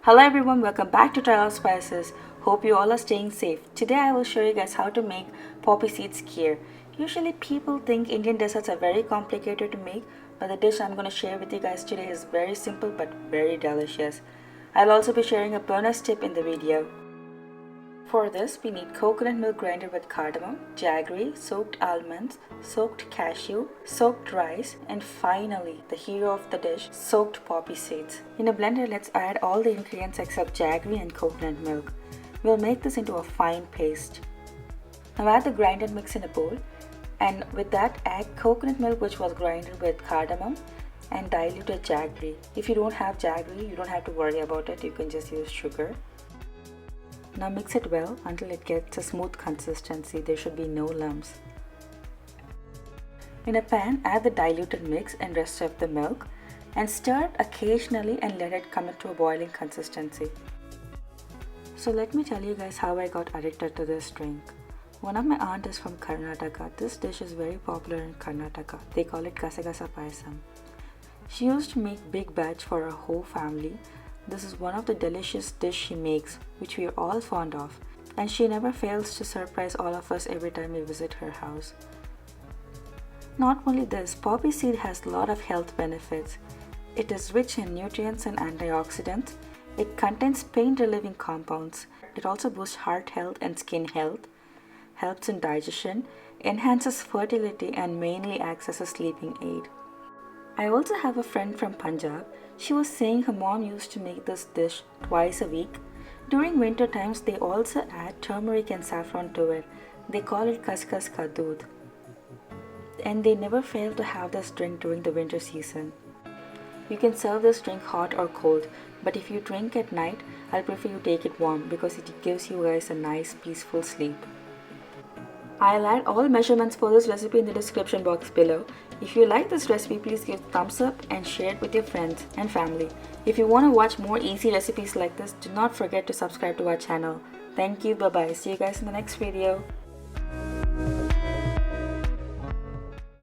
Hello everyone, welcome back to Trial Spices. Hope you all are staying safe. Today I will show you guys how to make poppy seeds kheer. Usually people think Indian desserts are very complicated to make, but the dish I'm going to share with you guys today is very simple but very delicious. I'll also be sharing a bonus tip in the video. For this, we need coconut milk grinded with cardamom, jaggery, soaked almonds, soaked cashew, soaked rice, and finally, the hero of the dish, soaked poppy seeds. In a blender, let's add all the ingredients except jaggery and coconut milk. We'll make this into a fine paste. Now add the grinded mix in a bowl, and with that add coconut milk which was grinded with cardamom and diluted jaggery. If you don't have jaggery, you don't have to worry about it, you can just use sugar. Now mix it well until it gets a smooth consistency. There should be no lumps. In a pan, add the diluted mix and rest of the milk and stir it occasionally and let it come into a boiling consistency. So let me tell you guys how I got addicted to this drink. One of my aunt is from Karnataka. This dish is very popular in Karnataka. They call it Gasagase Paayasa. She used to make big batch for her whole family. This is one of the delicious dish she makes, which we are all fond of, and she never fails to surprise all of us every time we visit her house. Not only this, poppy seed has a lot of health benefits. It is rich in nutrients and antioxidants. It contains pain-relieving compounds. It also boosts heart health and skin health, helps in digestion, enhances fertility, and mainly acts as a sleeping aid. I also have a friend from Punjab. She was saying her mom used to make this dish twice a week. During winter times, they also add turmeric and saffron to it. They call it khuskhus ka doodh. And they never fail to have this drink during the winter season. You can serve this drink hot or cold, but if you drink at night, I'll prefer you take it warm because it gives you guys a nice peaceful sleep. I'll add all measurements for this recipe in the description box below. If you like this recipe, please give a thumbs up and share it with your friends and family. If you want to watch more easy recipes like this, do not forget to subscribe to our channel. Thank you, bye bye. See you guys in the next video.